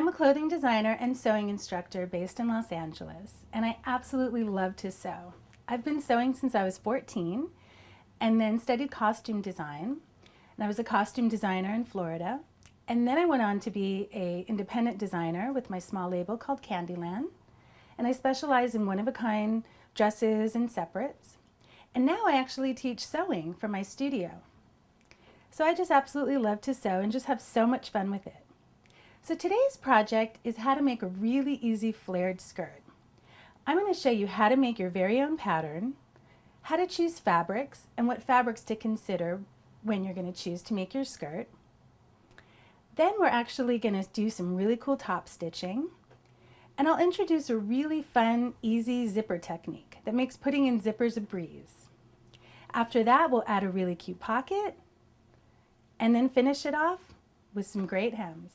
I'm a clothing designer and sewing instructor based in Los Angeles, and I absolutely love to sew. I've been sewing since I was 14 and then studied costume design. And I was a costume designer in Florida. And then I went on to be an independent designer with my small label called Candyland. And I specialize in one-of-a-kind dresses and separates. And now I actually teach sewing from my studio. So I just absolutely love to sew and just have so much fun with it. So today's project is how to make a really easy flared skirt. I'm going to show you how to make your very own pattern, how to choose fabrics, and what fabrics to consider when you're going to choose to make your skirt. Then we're actually going to do some really cool top stitching. And I'll introduce a really fun, easy zipper technique that makes putting in zippers a breeze. After that, we'll add a really cute pocket and then finish it off with some great hems.